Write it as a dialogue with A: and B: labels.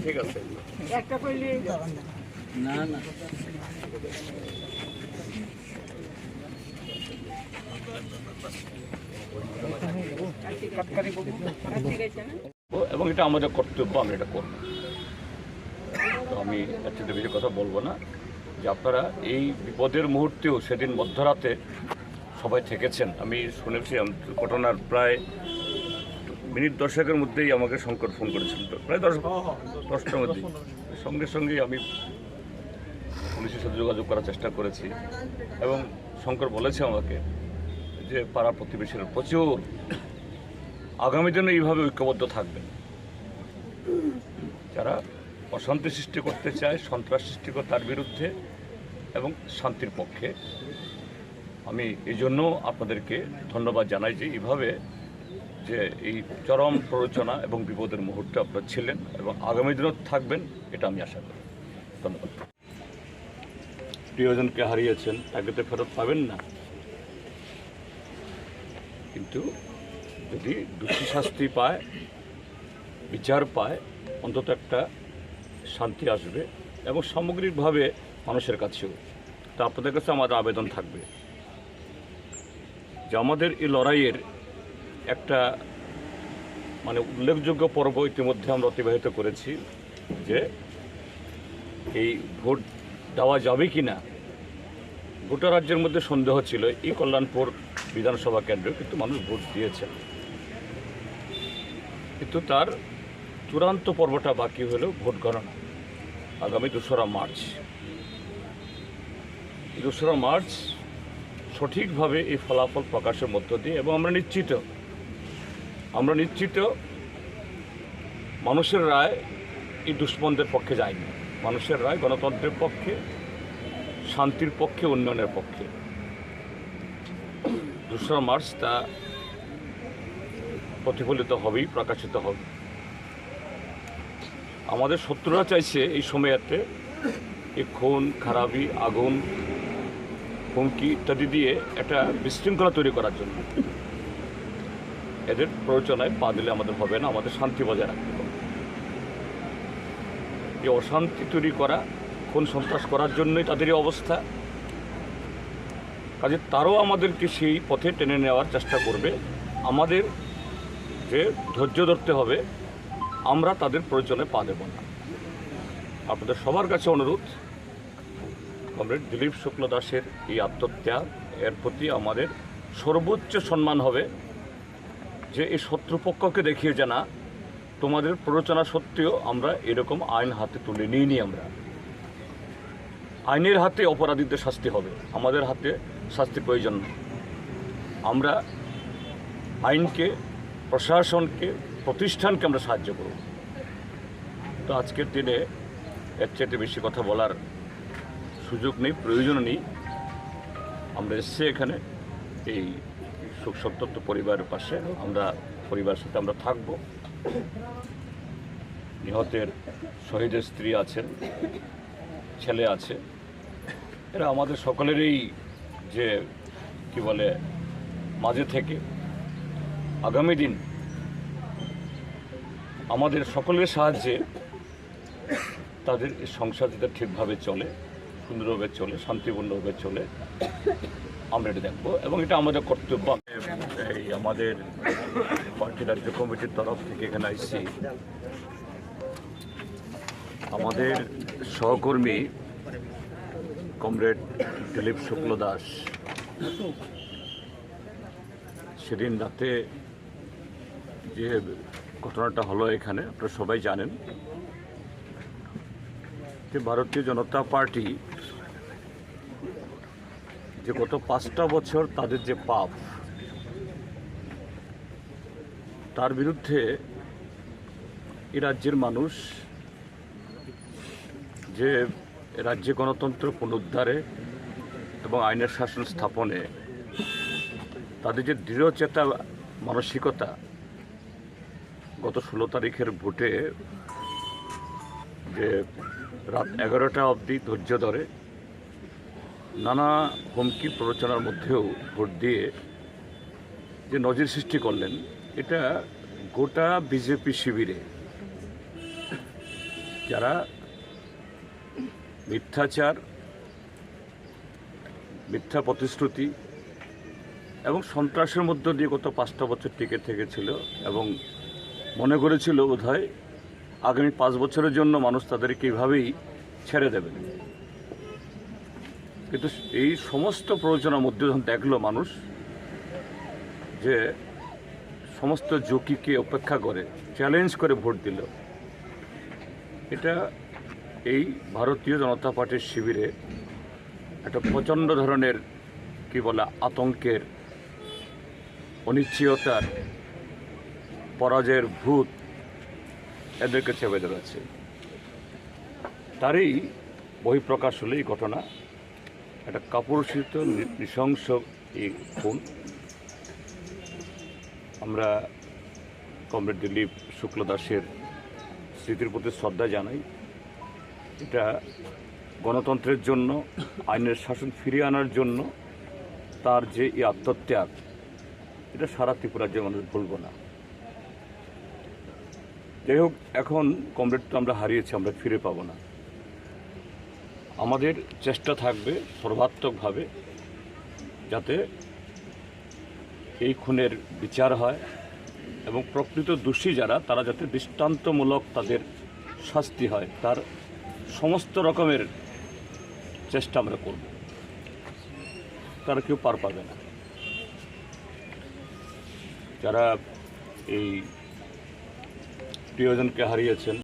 A: ঠিক আছে একটা কইলে না না এবং এটা আমাদের কর্তব্য, আমরা এটা করব। তো আমি একটু বেশি কথা বলবো না, যে আপনারা এই বিপদের মুহূর্তেও সেদিন মধ্যরাতে সবাই থেকেছেন। আমি শুনেছি ঘটনার প্রায় মিনিট 10-এর মধ্যেই আমাকে শঙ্কর ফোন করেছিলেন, প্রায় 10টার মধ্যেই। সঙ্গে সঙ্গেই আমি পুলিশের সাথে যোগাযোগ করার চেষ্টা করেছি এবং শঙ্কর বলেছে আমাকে যে পাড়া প্রতিবেশীরা প্রচুর আগামী দিনে এইভাবে ঐক্যবদ্ধ থাকবেন। যারা অশান্তি সৃষ্টি করতে চায়, সন্ত্রাস সৃষ্টি করে তার বিরুদ্ধে এবং শান্তির পক্ষে। আমি এই জন্য আপনাদেরকে ধন্যবাদ জানাই যে এইভাবে যে এই চরম প্ররোচনা এবং বিপদের মুহূর্তে আপনারা ছিলেন এবং আগামী দিনও থাকবেন, এটা আমি আশা করি। ধন্যবাদ। প্রিয়জনকে হারিয়েছেন, তাকে তো ফেরত পাবেন না, কিন্তু যদি দোষী শাস্তি পায়, বিচার পায়, অন্তত একটা শান্তি আসবে এবং সামগ্রিকভাবে মানুষের কাছেও। তা আপনাদের কাছে আমাদের আবেদন থাকবে যে আমাদের এই লড়াইয়ের একটা উল্লেখযোগ্য পর্ব ইতিমধ্যে আমরা অতিবাহিত করেছি, যে এই ভোট দেওয়া যাবে কি না। গোটা রাজ্যের মধ্যে সন্দেহ ছিল এই কল্যাণপুর বিধানসভা কেন্দ্রে, কিন্তু মানুষ ভোট দিয়েছে। কিন্তু তার চূড়ান্ত পর্বটা বাকি হলো ভোট গণনা আগামী 2রা মার্চ। 2রা মার্চ সঠিকভাবে এই ফলাফল প্রকাশের মধ্য দিয়ে, এবং আমরা নিশ্চিত মানুষের রায় এই দুশ্মনদের পক্ষে যায়নি। মানুষের রায় গণতন্ত্রের পক্ষে, শান্তির পক্ষে, উন্নয়নের পক্ষে। 2রা মার্চ তা প্রতিফলিত হবেই, প্রকাশিত হবে। আমাদের শত্রুরা চাইছে এই সময়েতে এই খুন খারাপি, আগুন, হুমকি ইত্যাদি দিয়ে একটা বিশৃঙ্খলা তৈরি করার জন্য। এদের প্ররোচনায় পা দিলে আমাদের হবে না, আমাদের শান্তি বজায় রাখতে হবে। এই অশান্তি তৈরি করা, খুন সন্ত্রাস করার জন্যই তাদের এই অবস্থা। কাজে তারাও আমাদেরকে সেই পথে টেনে নেওয়ার চেষ্টা করবে। আমাদের যে ধৈর্য ধরতে হবে, আমরা তাদের প্রয়োজনে পা দেব না। আপনাদের সবার কাছে অনুরোধ, কমরেড দিলীপ শুক্ল দাসের এই আত্মত্যাগ, এর প্রতি আমাদের সর্বোচ্চ সম্মান হবে যে এই শত্রুপক্ষকে দেখিয়ে যে না, তোমাদের প্ররোচনা সত্ত্বেও আমরা এরকম আইন হাতে তুলে নিইনি। আমরা আইনের হাতে অপরাধীদের শাস্তি হবে, আমাদের হাতে শাস্তির প্রয়োজন নেই। আমরা আইনকে, প্রশাসনকে, প্রতিষ্ঠানকে আমরা সাহায্য করব। তো আজকের দিনে এর চেয়ে বেশি কথা বলার সুযোগ নেই, প্রয়োজন নেই। আমরা এসেছি এখানে এই শোক সন্তপ্ত পরিবারের পাশে। আমরা পরিবারের সাথে আমরা থাকব। নিহতের শহীদের স্ত্রী আছেন, ছেলে আছে, এরা আমাদের সকলেরই যে কি বলে মাঝে থেকে আগামী দিন আমাদের সকলের সাহায্যে তাদের এই সংসার যাতে ঠিকভাবে চলে, সুন্দরভাবে চলে, শান্তিপূর্ণভাবে চলে, আমরা এটা দেখবো এবং এটা আমাদের কর্তব্য। এই আমাদের পার্টি রাজ্য কমিটির তরফ থেকে এখানে আসছি। আমাদের সহকর্মী কমরেড দিলীপ শুক্ল দাস সেদিন রাতে যে ঘটনাটা হলো এখানে আপনারা সবাই জানেন যে ভারতীয় জনতা পার্টি যে গত 5টা বছর তাদের যে পাপ, তার বিরুদ্ধে এই রাজ্যের মানুষ যে রাজ্যে গণতন্ত্র পুনরুদ্ধারে এবং আইনের শাসন স্থাপনে তাদের যে দৃঢ়চেতা মানসিকতা, গত 16 তারিখের ভোটে যে রাত 11টা অবধি ধৈর্য ধরে নানা হুমকি প্ররোচনার মধ্যেও ভোট দিয়ে যে নজির সৃষ্টি করলেন, এটা গোটা বিজেপি শিবিরে যারা মিথ্যাচার, মিথ্যা প্রতিশ্রুতি এবং সন্ত্রাসের মধ্য দিয়ে গত 5টা বছর টিকে থেকেছিল এবং মনে করেছিল বোধহয় আগামী 5 বছরের জন্য মানুষ তাদেরকে এইভাবেই ছেড়ে দেবেন। কিন্তু এই সমস্ত প্রয়োজনের মধ্যে যখন দেখলো মানুষ যে সমস্ত ঝুঁকিকে উপেক্ষা করে চ্যালেঞ্জ করে ভোট দিল, এটা এই ভারতীয় জনতা পার্টির শিবিরে একটা প্রচণ্ড ধরনের কি বলে আতঙ্কের, অনিশ্চয়তার, পরাজয়ের ভূত এদেরকে চেপে ধরেছে। তারই বহিঃপ্রকাশ হলো এই ঘটনা, একটা কাপুরুষিত নৃশংস এই খুন। আমরা কমরেড দিলীপ শুক্ল দাসের স্মৃতির প্রতি শ্রদ্ধা জানাই। এটা গণতন্ত্রের জন্য, আইনের শাসন ফিরিয়ে আনার জন্য তার যে এই আত্মত্যাগ, এটা সারা ত্রিপুরার যে মানুষ ভুলব না। যাই হোক, এখন কমরেড তো আমরা হারিয়েছি, আমরা ফিরে পাবো না। আমাদের চেষ্টা থাকবে সর্বাত্মকভাবে যাতে এই খুনের বিচার হয় এবং প্রকৃত দোষী যারা তারা যাতে দৃষ্টান্তমূলক তাদের শাস্তি হয়, তার সমস্ত রকমের চেষ্টা আমরা করব। তারা কেউ পার পাবে না। যারা এই প্রিয়জনকে হারিয়েছেন